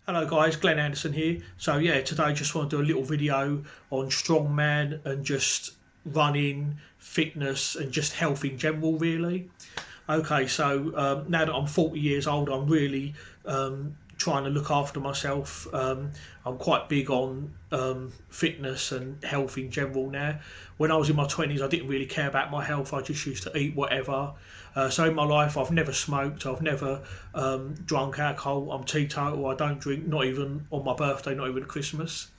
Hello guys, Glenn Anderson here. So yeah, today I just want to do a little video on strongman and just running, fitness and just health in general really. Okay, so now that I'm 40 years old, I'm really trying to look after myself. I'm quite big on fitness and health in general now. When I was in my 20s, I didn't really care about my health. I just used to eat whatever. So in my life, I've never smoked. I've never drunk alcohol. I'm teetotal. I don't drink, not even on my birthday, not even at Christmas.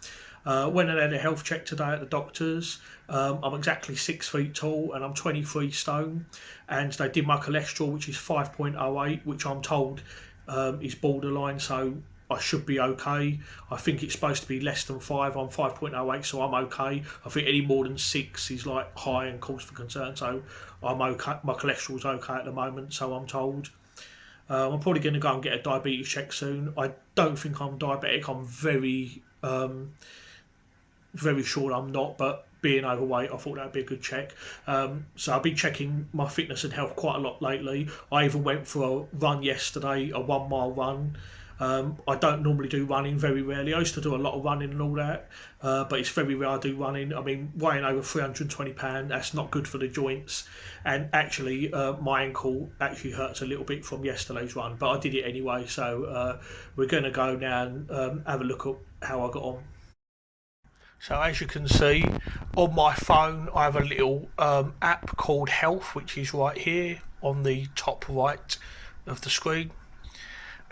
Went and had a health check today at the doctor's. I'm exactly 6 feet tall and I'm 23 stone. And they did my cholesterol, which is 5.08, which I'm told is borderline, so I should be okay. I think it's supposed to be less than 5. I'm 5.08, so I'm okay. I think any more than 6 is like high and cause for concern, so I'm okay. My cholesterol's okay at the moment, so I'm told. I'm probably going to go and get a diabetes check soon. I don't think I'm diabetic. I'm very sure I'm not, but being overweight, I thought that'd be a good check. So I've been checking my fitness and health quite a lot lately. I even went for a run yesterday, a 1 mile run. I don't normally do running, very rarely. I used to do a lot of running and all that, but it's very rare I do running. I mean, weighing over 320 pounds, that's not good for the joints. And actually, my ankle actually hurts a little bit from yesterday's run, but I did it anyway. So we're going to go now and have a look at how I got on. So as you can see on my phone, I have a little app called Health, which is right here on the top right of the screen,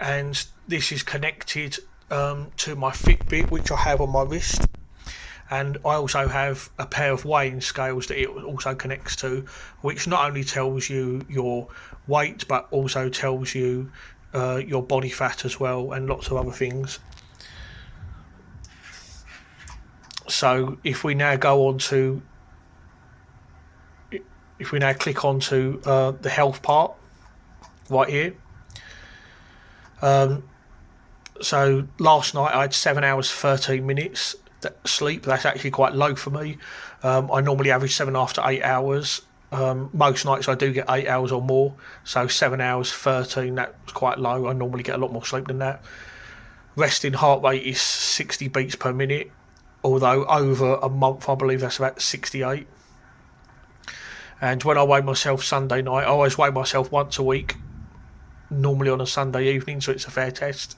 and this is connected to my Fitbit, which I have on my wrist, and I also have a pair of weighing scales that it also connects to, which not only tells you your weight but also tells you your body fat as well, and lots of other things. So if we now click onto the health part right here. So last night I had 7 hours 13 minutes sleep. That's actually quite low for me. I normally average 7.5 to 8 hours. Most nights I do get 8 hours or more. So 7 hours 13, that's quite low. I normally get a lot more sleep than that. Resting heart rate is 60 beats per minute. Although over a month I believe that's about 68. And when I weigh myself Sunday night, I always weigh myself once a week, normally on a Sunday evening, so it's a fair test,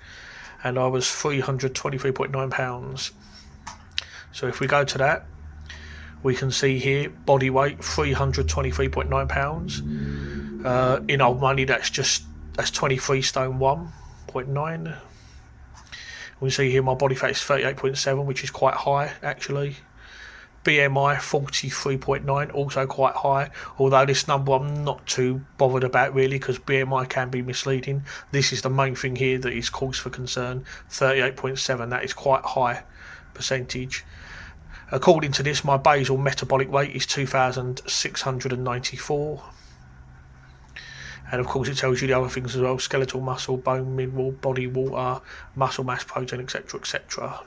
and I was 323.9 pounds. So if we go to that, we can see here body weight 323.9 pounds. In old money, that's 23 stone 1.9. We see here my body fat is 38.7, which is quite high actually. BMI 43.9, also quite high, although this number I'm not too bothered about really, because BMI can be misleading. This is the main thing here that is cause for concern. 38.7, that is quite high percentage. According to this, my basal metabolic rate is 2,694. And of course it tells you the other things as well: skeletal muscle, bone mineral, body water, muscle mass, protein, etc, etc.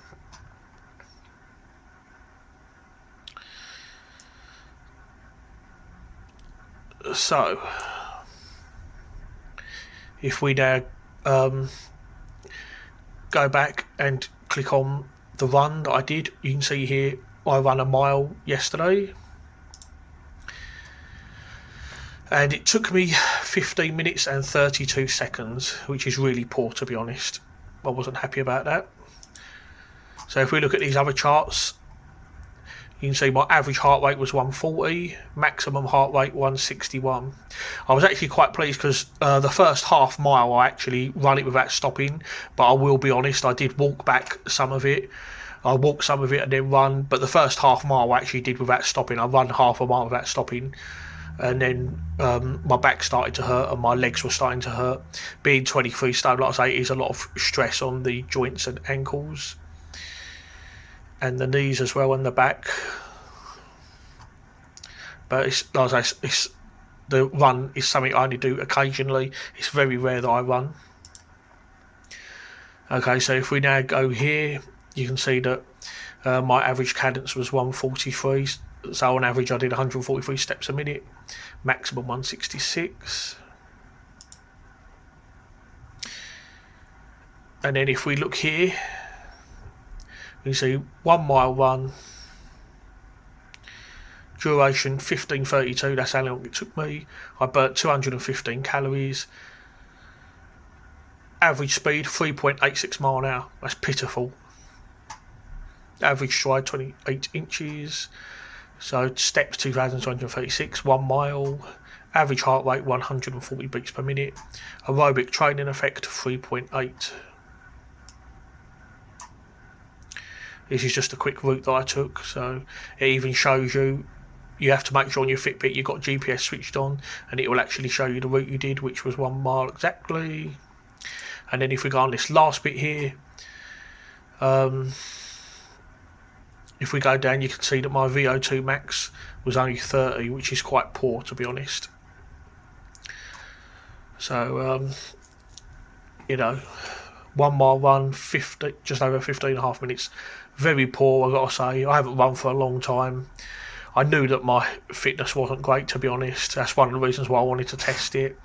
So if we now go back and click on the run that I did, you can see here I ran a mile yesterday. And it took me 15 minutes and 32 seconds, which is really poor, to be honest. I wasn't happy about that. So if we look at these other charts, you can see my average heart rate was 140, maximum heart rate 161. I was actually quite pleased because the first half mile I actually run it without stopping, but I will be honest, I did walk back some of it. I walked some of it and then run, but the first half mile I actually did without stopping. I run half a mile without stopping. And then my back started to hurt and my legs were starting to hurt. Being 23 stone, like I say, is a lot of stress on the joints and ankles and the knees as well, and the back. But it's, like I say, the run is something I only do occasionally. It's very rare that I run. Okay, so if we now go here, you can see that my average cadence was 143. So on average I did 143 steps a minute, maximum 166. And then if we look here, you see 1 mile run, duration 15:32, that's how long it took me. I burnt 215 calories. Average speed 3.86 mile an hour, that's pitiful. Average stride 28 inches. So steps 2,236, 1 mile. Average heart rate 140 beats per minute. Aerobic training effect 3.8. This is just a quick route that I took, so it even shows you have to make sure on your Fitbit you've got GPS switched on, and it will actually show you the route you did, which was 1 mile exactly. And then if we go on this last bit here, if we go down, you can see that my VO2 max was only 30, which is quite poor, to be honest. So, 1 mile run, just over 15.5 minutes. Very poor, I've got to say. I haven't run for a long time. I knew that my fitness wasn't great, to be honest. That's one of the reasons why I wanted to test it.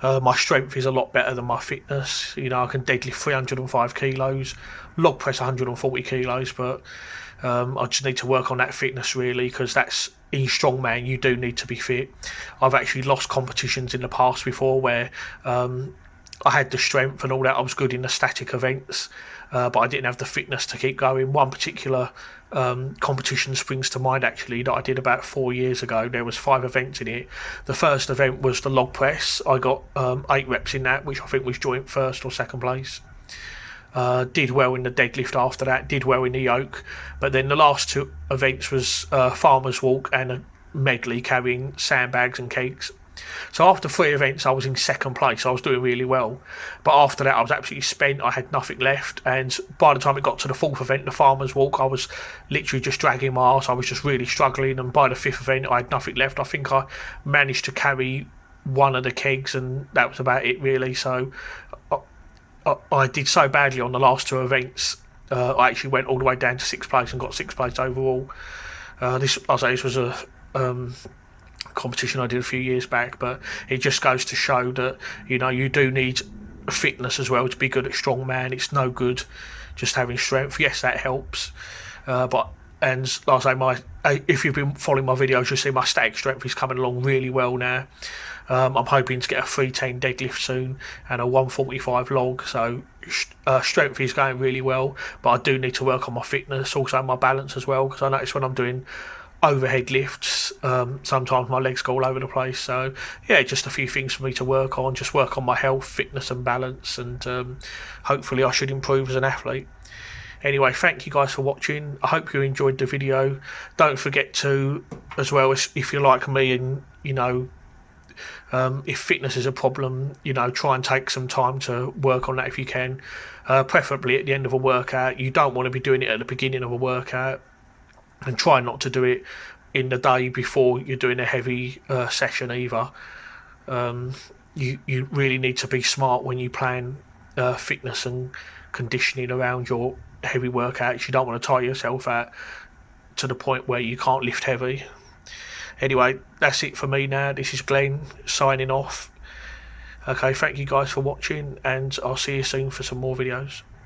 My strength is a lot better than my fitness. I can deadlift 305 kilos, log press 140 kilos, but I just need to work on that fitness really, because that's in strongman you do need to be fit. I've actually lost competitions in the past before where I had the strength and all that, I was good in the static events, but I didn't have the fitness to keep going. One particular competition springs to mind actually that I did about 4 years ago. There was 5 events in it. The first event was the log press. I got 8 reps in that, which I think was joint first or second place. Did well in the deadlift after that, did well in the yoke, but then the last 2 events was farmer's walk and a medley carrying sandbags and kegs. So after 3 events I was in second place. I was doing really well, but after that I was absolutely spent. I had nothing left, and by the time it got to the 4th event, the farmer's walk, I was literally just dragging my arse. I was just really struggling, and by the 5th event I had nothing left. I think I managed to carry one of the kegs, and that was about it really. So I did so badly on the last 2 events. I actually went all the way down to 6th place and got 6th place overall. This was a competition I did a few years back, but it just goes to show that you do need fitness as well to be good at strongman. It's no good just having strength. Yes, that helps, but like I say, if you've been following my videos, you'll see my static strength is coming along really well now. I'm hoping to get a 310 deadlift soon and a 145 log, so strength is going really well, but I do need to work on my fitness, also my balance as well, because I notice when I'm doing overhead lifts, sometimes my legs go all over the place. So yeah, just a few things for me to work on, just work on my health, fitness and balance, and hopefully I should improve as an athlete. Anyway, thank you guys for watching. I hope you enjoyed the video. Don't forget to, as well, as if you're like me and if fitness is a problem, try and take some time to work on that if you can, preferably at the end of a workout. You don't want to be doing it at the beginning of a workout, and try not to do it in the day before you're doing a heavy session either. You really need to be smart when you plan fitness and conditioning around your heavy workouts. You don't want to tire yourself out to the point where you can't lift heavy. Anyway, that's it for me now. This is Glenn signing off. Okay, thank you guys for watching, and I'll see you soon for some more videos.